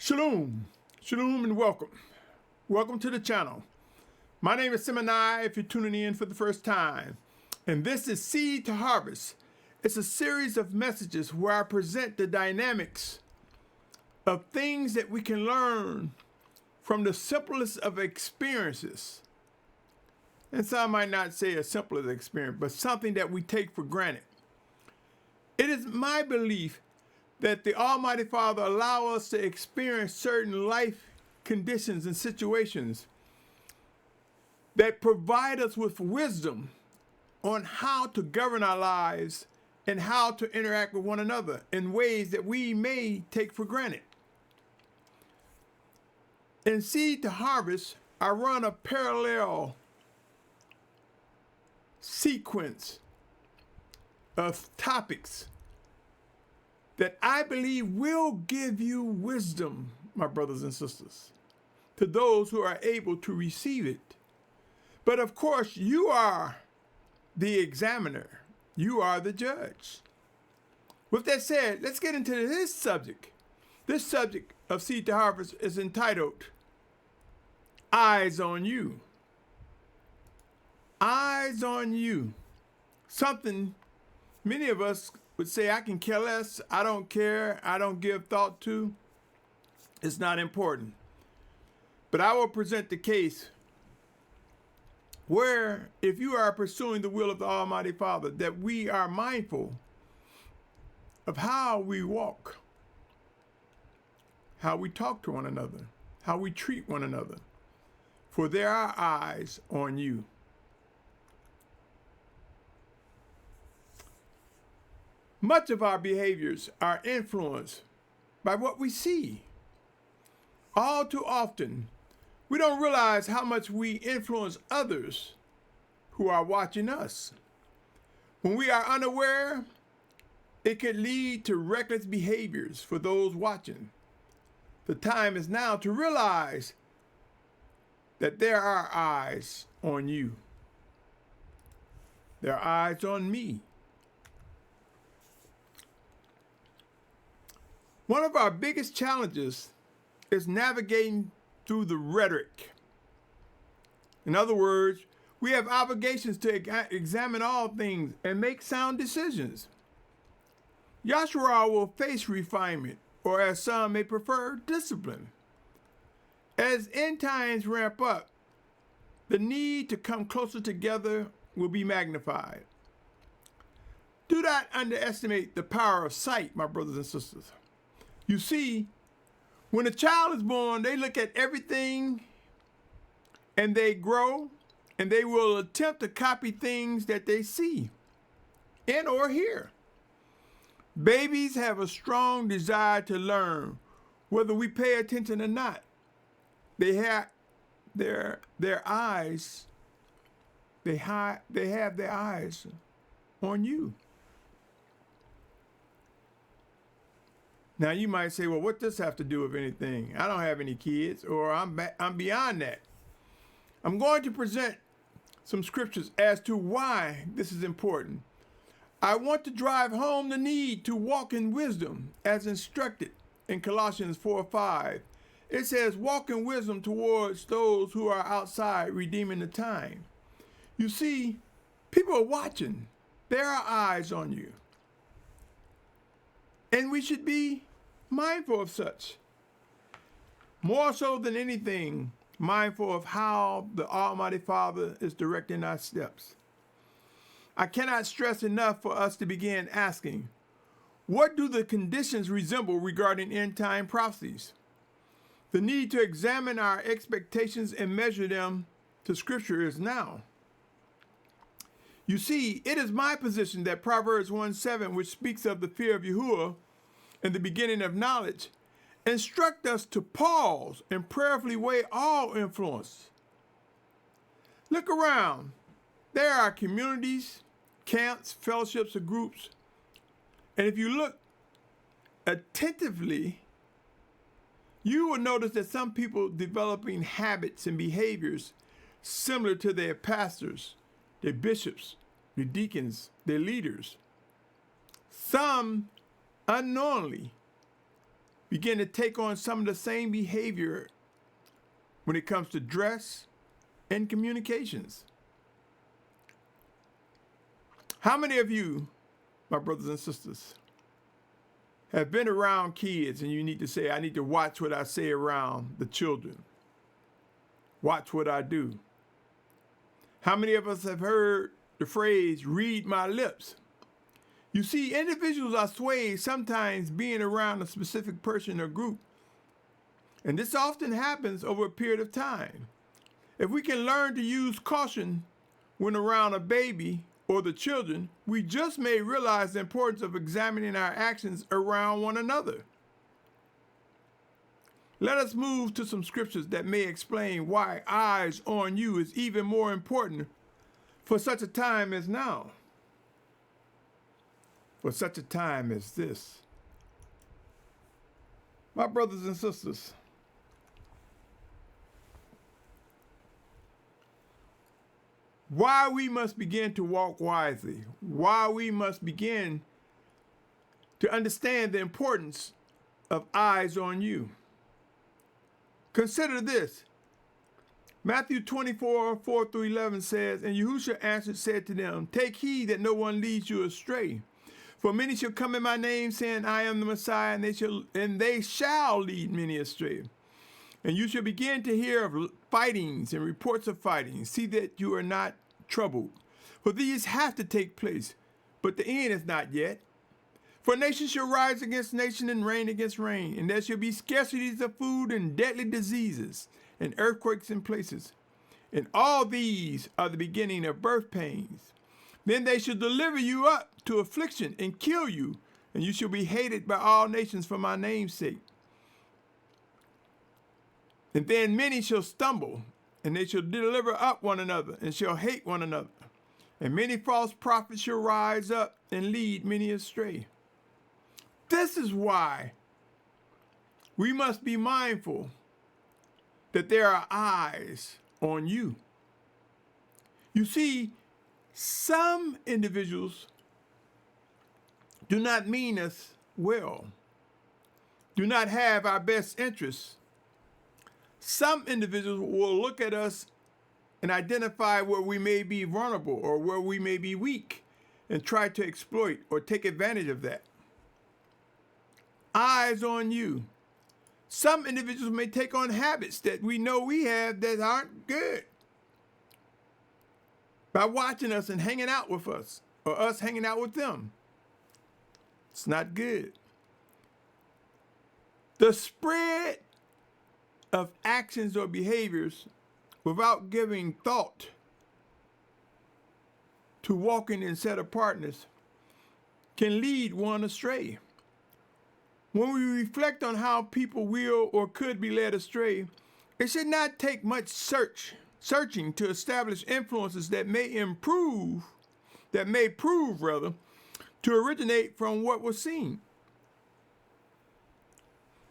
Shalom, Shalom and welcome. Welcome to the channel. My name is Symmanayah if you're tuning in for the first time. And this is Seed to Harvest. It's a series of messages where I present the dynamics of things that we can learn from the simplest of experiences. And some might not say a simplest experience, but something that we take for granted. It is my belief that the Almighty Father allow us to experience certain life conditions and situations that provide us with wisdom on how to govern our lives and how to interact with one another in ways that we may take for granted. In Seed to Harvest, I run a parallel sequence of topics that I believe will give you wisdom, my brothers and sisters, to those who are able to receive it. But of course, you are the examiner. You are the judge. With that said, let's get into this subject. This subject of Seed to Harvest is entitled, Eyes on You. Eyes on You. Something many of us would say, I can care less, I don't care, I don't give thought to. It's not important. But I will present the case where if you are pursuing the will of the Almighty Father, that we are mindful of how we walk, how we talk to one another, how we treat one another. For there are eyes on you. Much of our behaviors are influenced by what we see. All too often, we don't realize how much we influence others who are watching us. When we are unaware, it could lead to reckless behaviors for those watching. The time is now to realize that there are eyes on you. There are eyes on me. One of our biggest challenges is navigating through the rhetoric. In other words, we have obligations to examine all things and make sound decisions. Yahusha will face refinement, or as some may prefer, discipline. As end times ramp up, the need to come closer together will be magnified. Do not underestimate the power of sight, my brothers and sisters. You see, when a child is born, they look at everything and they grow, and they will attempt to copy things that they see and or hear. Babies have a strong desire to learn, whether we pay attention or not. They have their eyes, they have their eyes on you. Now you might say, well, what does this have to do with anything? I don't have any kids, or I'm beyond that. I'm going to present some scriptures as to why this is important. I want to drive home the need to walk in wisdom as instructed in Colossians 4:5. It says, walk in wisdom towards those who are outside, redeeming the time. You see, people are watching. There are eyes on you. And we should be mindful of such. More so than anything, mindful of how the Almighty Father is directing our steps. I cannot stress enough for us to begin asking, what do the conditions resemble regarding end time prophecies? The need to examine our expectations and measure them to Scripture is now. You see, it is my position that Proverbs 1:7, which speaks of the fear of Yahuah and the beginning of knowledge, instruct us to pause and prayerfully weigh all influence. Look around. There are communities, camps, fellowships, or groups. And if you look attentively, you will notice that some people developing habits and behaviors similar to their pastors, their bishops, their deacons, their leaders. Some unknowingly begin to take on some of the same behavior when it comes to dress and communications. How many of you, my brothers and sisters, have been around kids and you need to say, I need to watch what I say around the children? Watch what I do. How many of us have heard the phrase, read my lips? You see, individuals are swayed sometimes being around a specific person or group. And this often happens over a period of time. If we can learn to use caution when around a baby or the children, we just may realize the importance of examining our actions around one another. Let us move to some scriptures that may explain why eyes on you is even more important for such a time as now. For such a time as this. My brothers and sisters, why we must begin to walk wisely, why we must begin to understand the importance of eyes on you. Consider this. Matthew 24, 4 through 11 says, And Yahusha answered, said to them, Take heed that no one leads you astray. For many shall come in my name, saying, I am the Messiah, and they shall lead many astray. And you shall begin to hear of fightings and reports of fightings. See that you are not troubled. For these have to take place, but the end is not yet. For nation shall rise against nation and reign against reign, and there shall be scarcities of food and deadly diseases and earthquakes in places. And all these are the beginning of birth pains. Then they shall deliver you up to affliction and kill you, and you shall be hated by all nations for my name's sake. And then many shall stumble, and they shall deliver up one another, and shall hate one another. And many false prophets shall rise up and lead many astray. This is why we must be mindful that there are eyes on you. You see, some individuals do not mean us well, do not have our best interests. Some individuals will look at us and identify where we may be vulnerable or where we may be weak and try to exploit or take advantage of that. Eyes on you. Some individuals may take on habits that we know we have that aren't good by watching us and hanging out with us or us hanging out with them. It's not good. The spread of actions or behaviors without giving thought to walking in set apartness can lead one astray. When we reflect on how people will or could be led astray, it should not take much searching to establish influences that may prove to originate from what was seen.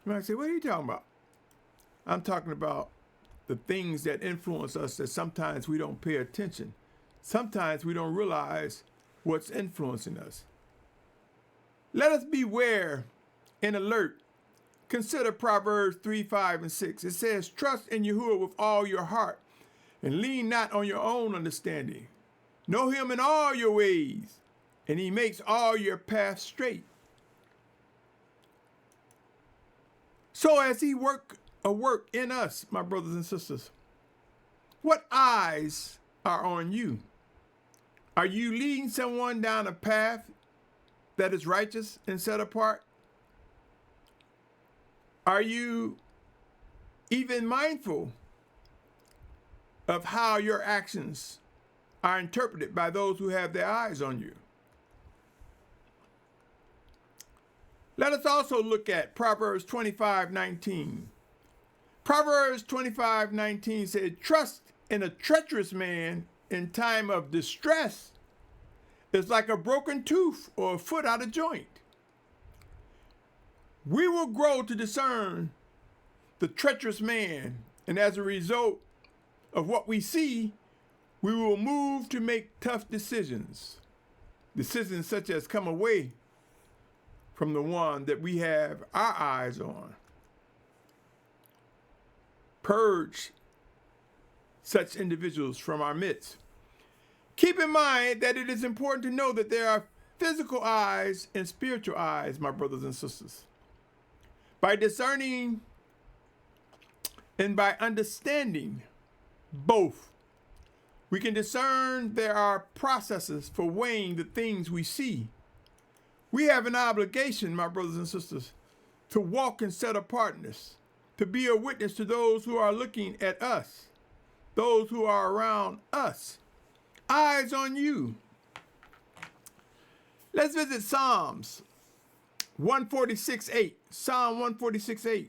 You might say, what are you talking about? I'm talking about the things that influence us that sometimes we don't pay attention. Sometimes we don't realize what's influencing us. Let us beware and alert. Consider Proverbs 3, 5, and 6. It says, Trust in Yahuah with all your heart, and lean not on your own understanding. Know him in all your ways, and he makes all your paths straight. So as he work in us, my brothers and sisters, what eyes are on you? Are you leading someone down a path that is righteous and set apart? Are you even mindful of how your actions are interpreted by those who have their eyes on you? Let us also look at Proverbs 25:19. Proverbs 25:19 said, Trust in a treacherous man in time of distress is like a broken tooth or a foot out of joint. We will grow to discern the treacherous man, and as a result of what we see, we will move to make tough decisions. Decisions such as come away from the one that we have our eyes on. Purge such individuals from our midst. Keep in mind that it is important to know that there are physical eyes and spiritual eyes, my brothers and sisters. By discerning and by understanding both, we can discern there are processes for weighing the things we see. We have an obligation, my brothers and sisters, to walk in set apartness, to be a witness to those who are looking at us, those who are around us. Eyes on you. Let's visit Psalms 146:8. Psalm 146:8.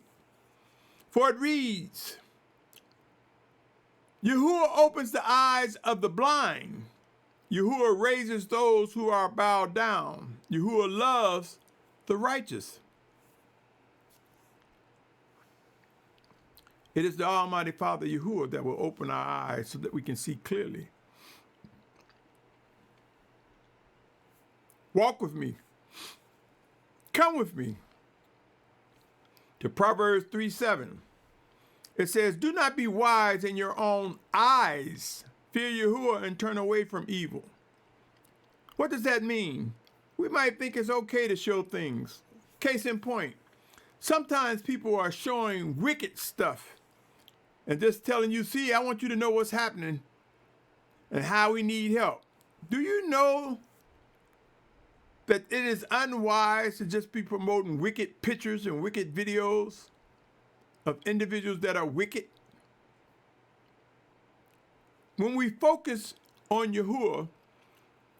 For it reads, Yahuah opens the eyes of the blind. Yahuah raises those who are bowed down. Yahuah loves the righteous. It is the Almighty Father Yahuah that will open our eyes so that we can see clearly. Walk with me. Come with me to Proverbs 3:7. It says, do not be wise in your own eyes. Fear Yahuah and turn away from evil. What does that mean? We might think it's okay to show things. Case in point, sometimes people are showing wicked stuff and just telling you, see, I want you to know what's happening and how we need help. Do you know that it is unwise to just be promoting wicked pictures and wicked videos of individuals that are wicked? When we focus on Yahuah,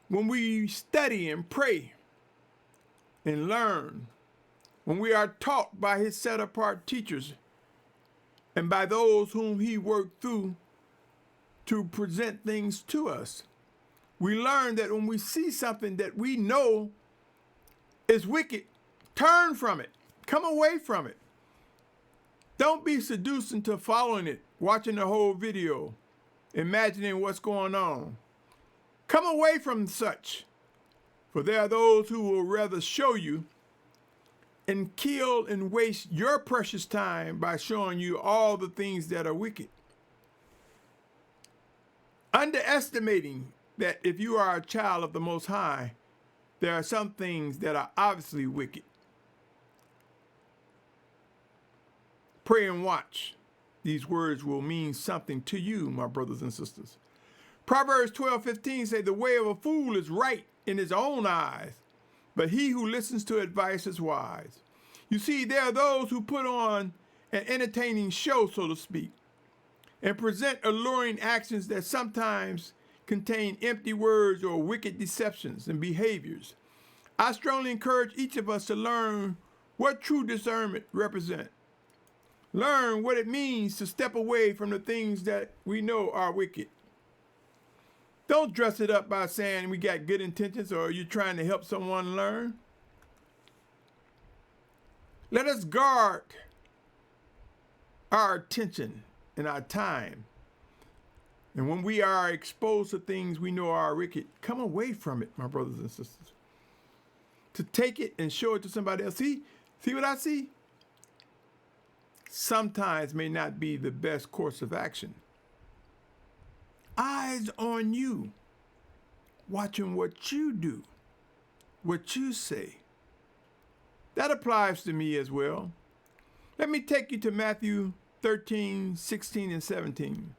when we study and pray and learn, when we are taught by his set-apart teachers and by those whom he worked through to present things to us, we learn that when we see something that we know is wicked, turn from it. Come away from it. Don't be seduced into following it, watching the whole video, imagining what's going on. Come away from such, for there are those who will rather show you and kill and waste your precious time by showing you all the things that are wicked. Underestimating that if you are a child of the Most High, there are some things that are obviously wicked. Pray and watch. These words will mean something to you, my brothers and sisters. Proverbs 12:15 say, the way of a fool is right in his own eyes, but he who listens to advice is wise. You see, there are those who put on an entertaining show, so to speak, and present alluring actions that sometimes contain empty words or wicked deceptions and behaviors. I strongly encourage each of us to learn what true discernment represents. Learn what it means to step away from the things that we know are wicked. Don't dress it up by saying we got good intentions or you're trying to help someone learn. Let us guard our attention and our time. And when we are exposed to things we know are wicked, come away from it, my brothers and sisters. To take it and show it to somebody else. See what I see? Sometimes may not be the best course of action. Eyes on you, watching what you do, what you say. That applies to me as well. Let me take you to Matthew 13:16 and 17.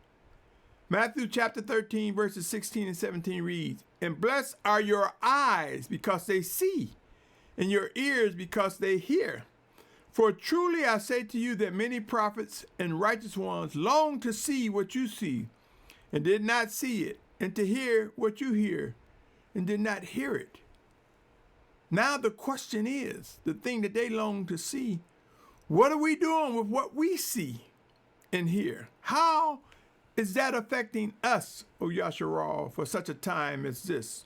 Matthew chapter 13, verses 16 and 17 reads, and blessed are your eyes because they see, and your ears because they hear. For truly I say to you that many prophets and righteous ones long to see what you see, and did not see it, and to hear what you hear, and did not hear it. Now the question is, the thing that they long to see, what are we doing with what we see and hear? How is that affecting us, O Yahusha, for such a time as this?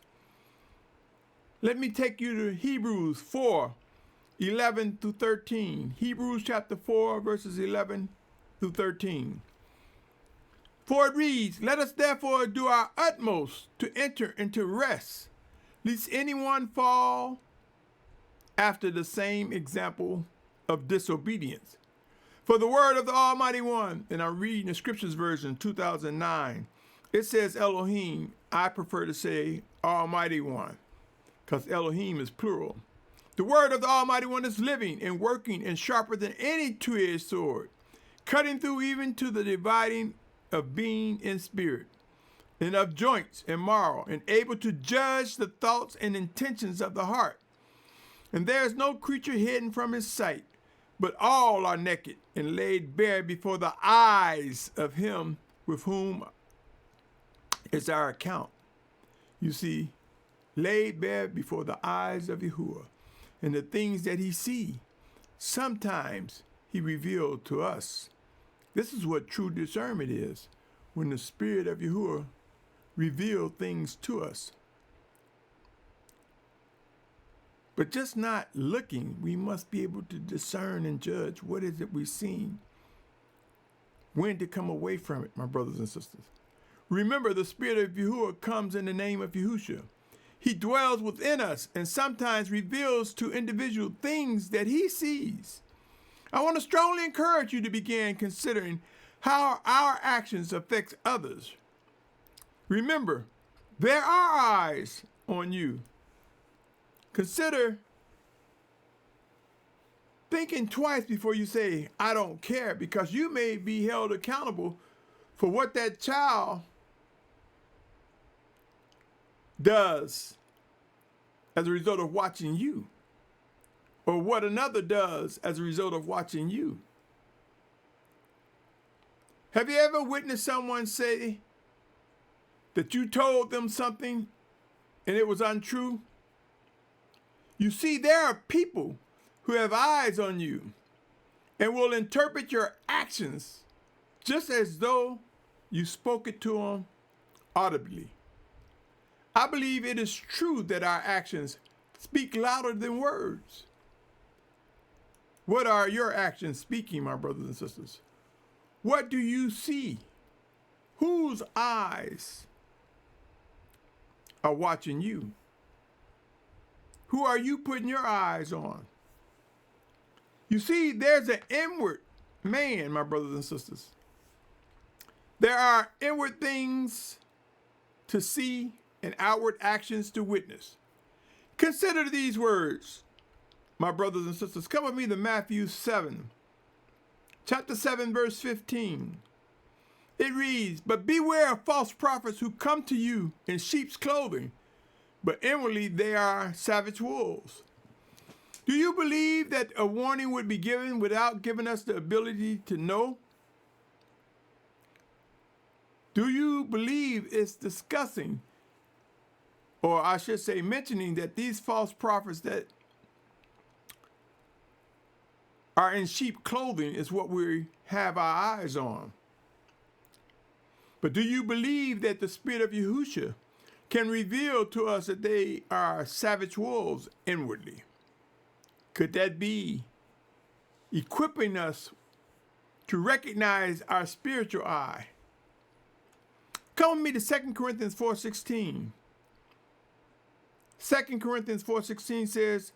Let me take you to Hebrews 4:11 through 13. Hebrews chapter 4, verses 11 through 13. For it reads, let us therefore do our utmost to enter into rest, lest anyone fall after the same example of disobedience. For the word of the Almighty One, and I'm reading the Scriptures version 2009, it says Elohim. I prefer to say Almighty One, because Elohim is plural. The word of the Almighty One is living and working and sharper than any two-edged sword, cutting through even to the dividing of being and spirit, and of joints and marrow, and able to judge the thoughts and intentions of the heart. And there is no creature hidden from his sight, but all are naked and laid bare before the eyes of him with whom is our account. You see, laid bare before the eyes of Yahuah, and the things that he see, sometimes he revealed to us. This is what true discernment is, when the Spirit of Yahuah revealed things to us. But just not looking, we must be able to discern and judge what is it we've seen, when to come away from it, my brothers and sisters. Remember, the Spirit of Yahuah comes in the name of Yahusha. He dwells within us and sometimes reveals to individual things that he sees. I want to strongly encourage you to begin considering how our actions affect others. Remember, there are eyes on you. Consider thinking twice before you say, I don't care, because you may be held accountable for what that child does as a result of watching you, or what another does as a result of watching you. Have you ever witnessed someone say that you told them something and it was untrue? You see, there are people who have eyes on you and will interpret your actions just as though you spoke it to them audibly. I believe it is true that our actions speak louder than words. What are your actions speaking, my brothers and sisters? What do you see? Whose eyes are watching you? Who are you putting your eyes on? You see, there's an inward man, my brothers and sisters. There are inward things to see and outward actions to witness. Consider these words, my brothers and sisters. Come with me to Matthew 7, chapter 7, verse 15. It reads, but beware of false prophets who come to you in sheep's clothing, but inwardly they are savage wolves. Do you believe that a warning would be given without giving us the ability to know? Do you believe it's discussing, or I should say mentioning, that these false prophets that are in sheep clothing is what we have our eyes on? But do you believe that the Spirit of Yahusha can reveal to us that they are savage wolves inwardly? Could that be equipping us to recognize our spiritual eye? Come with me to 2 Corinthians 4:16. 2 Corinthians 4:16 says,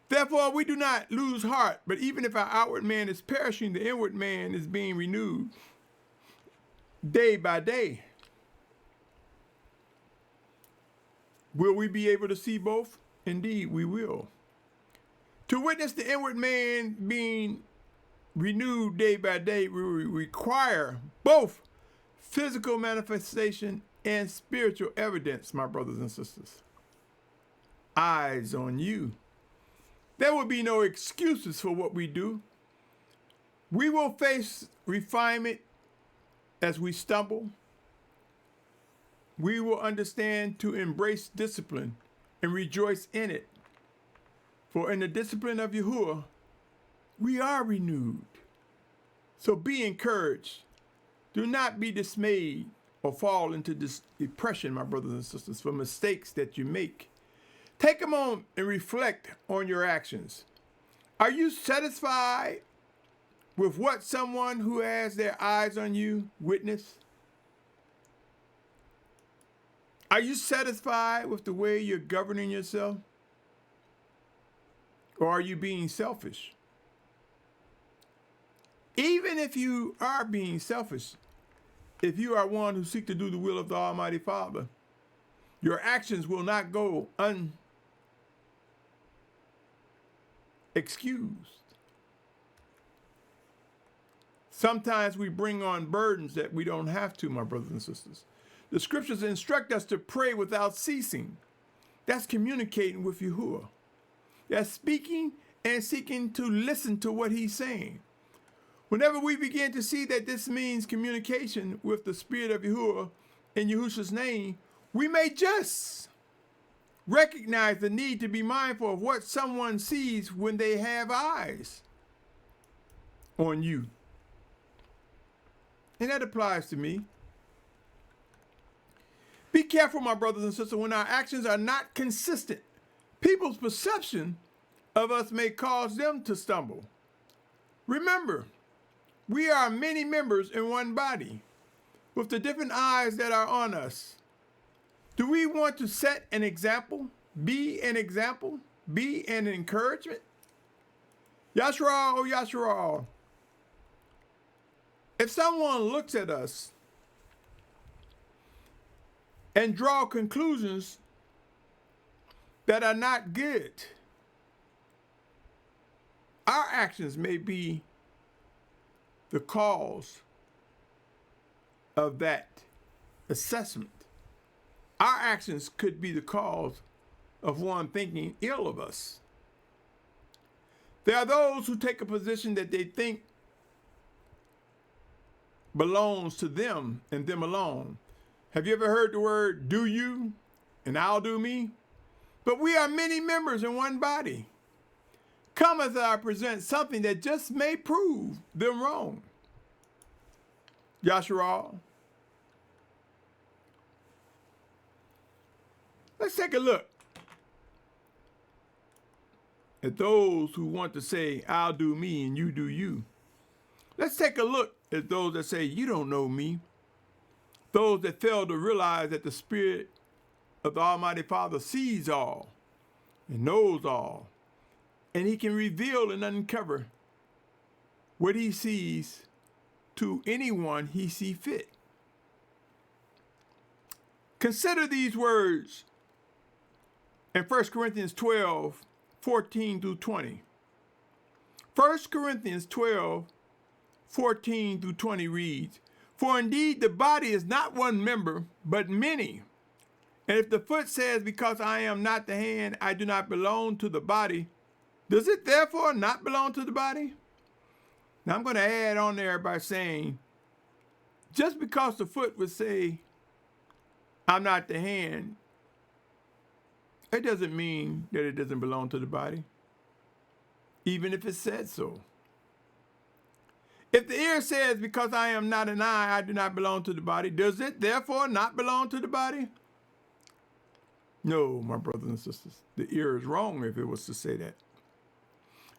therefore we do not lose heart, but even if our outward man is perishing, the inward man is being renewed day by day. Will we be able to see both? Indeed, we will. To witness the inward man being renewed day by day will require both physical manifestation and spiritual evidence, my brothers and sisters. Eyes on you. There will be no excuses for what we do. We will face refinement as we stumble. We will understand to embrace discipline and rejoice in it. For in the discipline of Yahuah, we are renewed. So be encouraged. Do not be dismayed or fall into this depression, my brothers and sisters, for mistakes that you make. Take a moment and reflect on your actions. Are you satisfied with what someone who has their eyes on you witness? Are you satisfied with the way you're governing yourself? Or are you being selfish? Even if you are being selfish, if you are one who seeks to do the will of the Almighty Father, your actions will not go unexcused. Sometimes we bring on burdens that we don't have to, my brothers and sisters. The scriptures instruct us to pray without ceasing. That's communicating with Yahuah. That's speaking and seeking to listen to what he's saying. Whenever we begin to see that this means communication with the Spirit of Yahuah in Yahusha's name, we may just recognize the need to be mindful of what someone sees when they have eyes on you. And that applies to me. Be careful, my brothers and sisters, when our actions are not consistent. People's perception of us may cause them to stumble. Remember, we are many members in one body with the different eyes that are on us. Do we want to set an example? Be an example? Be an encouragement? Yashua, oh Yashua. If someone looks at us and draw conclusions that are not good, our actions may be the cause of that assessment. Our actions could be the cause of one thinking ill of us. There are those who take a position that they think belongs to them and them alone. Have you ever heard the word do you and I'll do me? But we are many members in one body. Come as I present something that just may prove them wrong. Yashua. Let's take a look at those who want to say, I'll do me and you do you. Let's take a look at those that say, you don't know me. Those that fail to realize that the Spirit of the Almighty Father sees all and knows all, and he can reveal and uncover what he sees to anyone he sees fit. Consider these words in 1 Corinthians 12, 14 through 20. 1 Corinthians 12, 14 through 20 reads, for indeed the body is not one member, but many. And if the foot says, because I am not the hand, I do not belong to the body, does it therefore not belong to the body? Now I'm going to add on there by saying, just because the foot would say, I'm not the hand, it doesn't mean that it doesn't belong to the body, even if it said so. If the ear says, because I am not an eye, I do not belong to the body, does it therefore not belong to the body? No, my brothers and sisters, the ear is wrong if it was to say that.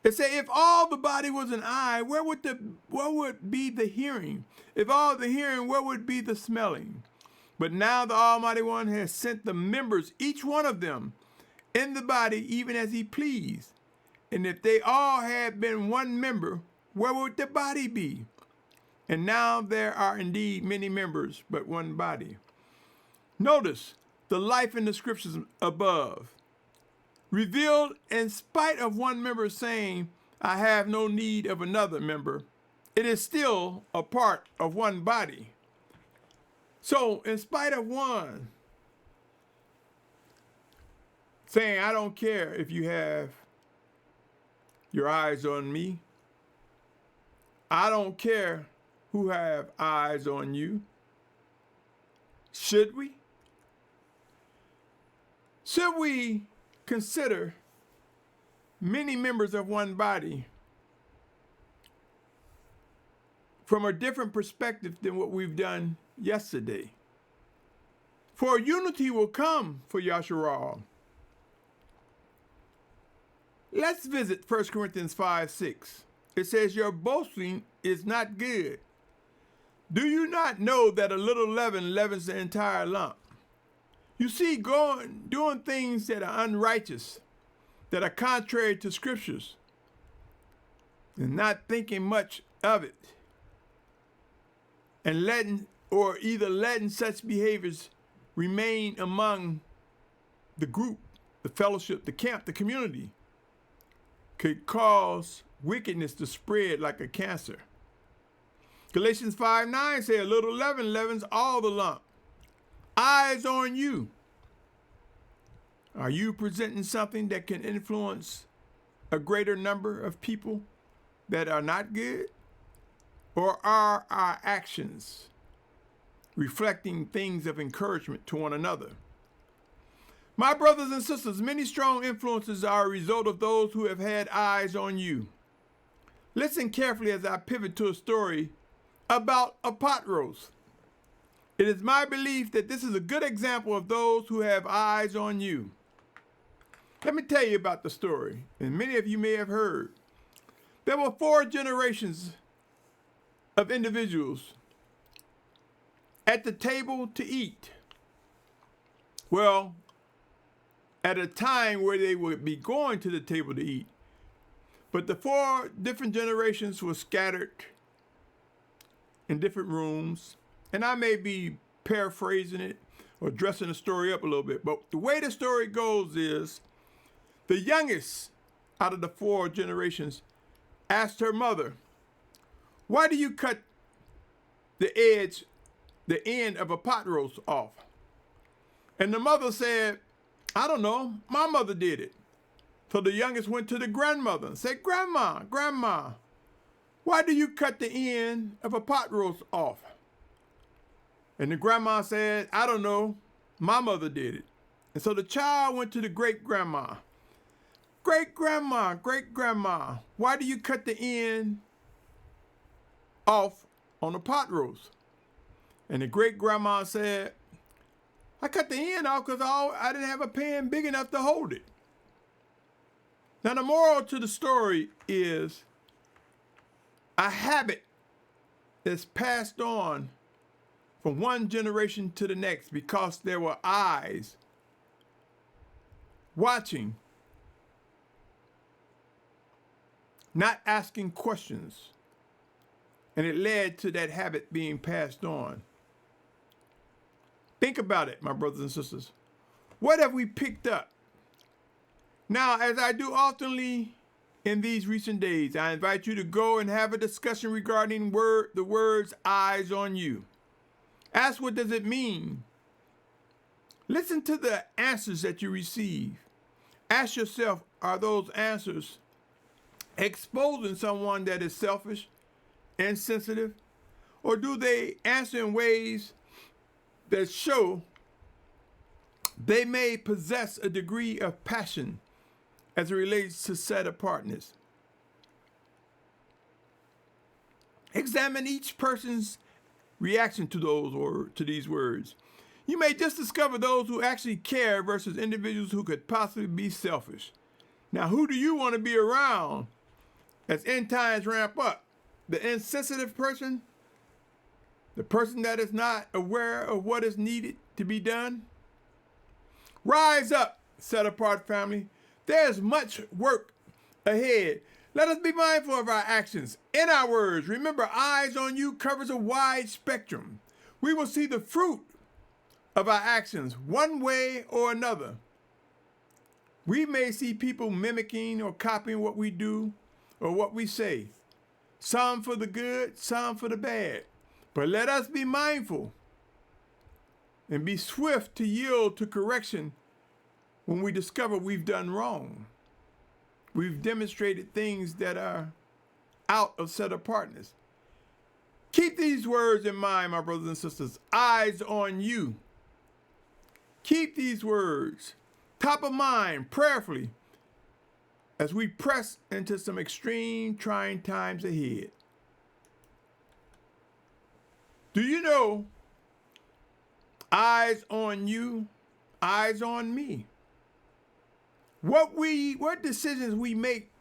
It say, if all the body was an eye, where would be the hearing? If all the hearing, where would be the smelling? But now the Almighty One has sent the members, each one of them, in the body, even as he pleased. And if they all had been one member, where would the body be? And now there are indeed many members, but one body. Notice the life in the scriptures above, revealed in spite of one member saying, I have no need of another member. It is still a part of one body. So in spite of one saying, I don't care if you have your eyes on me, I don't care who have eyes on you. Should we? Should we consider many members of one body from a different perspective than what we've done yesterday? For unity will come for Yahusha. Let's visit 1 Corinthians 5:6. It says, your boasting is not good. Do you not know that a little leaven leavens the entire lump? You see, doing things that are unrighteous, that are contrary to scriptures and not thinking much of it, and letting such behaviors remain among the group, the fellowship, the camp, the community, could cause wickedness to spread like a cancer. Galatians 5:9 says, a little leaven leavens all the lump. Eyes on you. Are you presenting something that can influence a greater number of people that are not good? Or are our actions reflecting things of encouragement to one another? My brothers and sisters, many strong influences are a result of those who have had eyes on you. Listen carefully as I pivot to a story about a pot roast. It is my belief that this is a good example of those who have eyes on you. Let me tell you about the story, and many of you may have heard. There were 4 generations of individuals at the table to eat. Well, at a time where they would be going to the table to eat. But the 4 different generations were scattered in different rooms. And I may be paraphrasing it or dressing the story up a little bit. But the way the story goes is the youngest out of the 4 generations asked her mother, "Why do you cut the end of a pot roast off?" And the mother said, "I don't know, my mother did it." So the youngest went to the grandmother and said, Grandma, why do you cut the end of a pot roast off?" And the grandma said, "I don't know, my mother did it." And so the child went to the great-grandma. Great-grandma, why do you cut the end off on a pot roast?" And the great-grandma said, "I cut the end off because I didn't have a pan big enough to hold it." Now the moral to the story is a habit that's passed on from one generation to the next because there were eyes watching, not asking questions, and it led to that habit being passed on. Think about it, my brothers and sisters. What have we picked up? Now, as I do oftenly in these recent days, I invite you to go and have a discussion regarding the words "eyes on you." Ask, what does it mean? Listen to the answers that you receive. Ask yourself, are those answers exposing someone that is selfish, insensitive, or do they answer in ways that show they may possess a degree of passion as it relates to set apartness? Examine each person's reaction to these words. You may just discover those who actually care versus individuals who could possibly be selfish. Now, who do you want to be around as end times ramp up? The insensitive person? The person that is not aware of what is needed to be done? Rise up, set apart family. There's much work ahead. Let us be mindful of our actions and our words. Remember, eyes on you covers a wide spectrum. We will see the fruit of our actions one way or another. We may see people mimicking or copying what we do or what we say. Some for the good, some for the bad. But let us be mindful and be swift to yield to correction when we discover we've done wrong. We've demonstrated things that are out of set apartness. Keep these words in mind, my brothers and sisters. Eyes on you. Keep these words top of mind prayerfully as we press into some extreme trying times ahead. Do you know, eyes on you, eyes on me? What decisions we make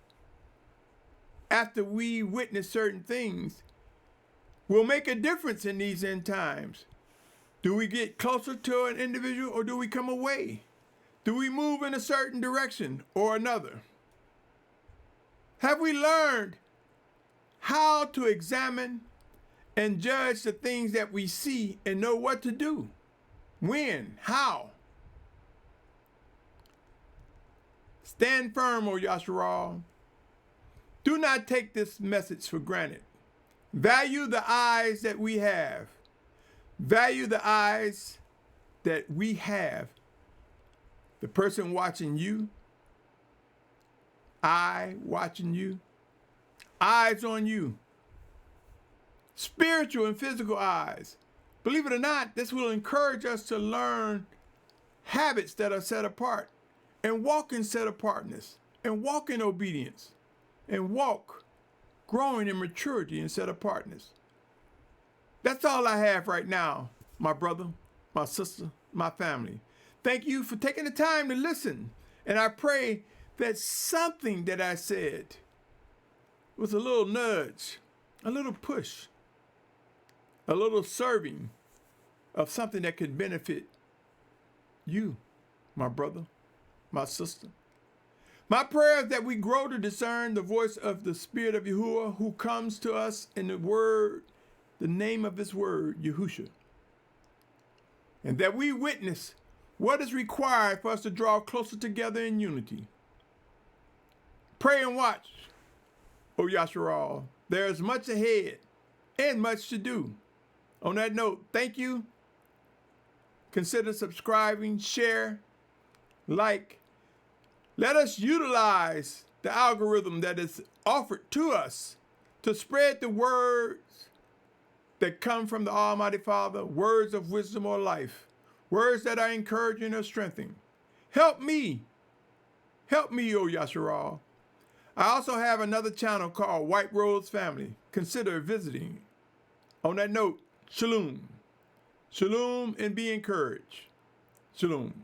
after we witness certain things will make a difference in these end times. Do we get closer to an individual or do we come away? Do we move in a certain direction or another? Have we learned how to examine and judge the things that we see and know what to do? When? How? Stand firm, O Yahusha. Do not take this message for granted. Value the eyes that we have. Value the eyes that we have. The person watching you, I watching you, eyes on you. Spiritual and physical eyes. Believe it or not, this will encourage us to learn habits that are set apart and walk in set apartness and walk in obedience and walk growing in maturity and set apartness. That's all I have right now, my brother, my sister, my family. Thank you for taking the time to listen. And I pray that something that I said was a little nudge, a little push, a little serving of something that could benefit you, my brother, my sister. My prayer is that we grow to discern the voice of the Spirit of Yahuah who comes to us in the word, the name of his word, Yahusha. And that we witness what is required for us to draw closer together in unity. Pray and watch, O Yahusha. There is much ahead and much to do. On that note, thank you. Consider subscribing, share, like. Let us utilize the algorithm that is offered to us to spread the words that come from the Almighty Father, words of wisdom or life, words that are encouraging or strengthening. Help me, O Yahusha. I also have another channel called White Rose Family. Consider visiting. On that note, Shalom. Shalom and be encouraged. Shalom.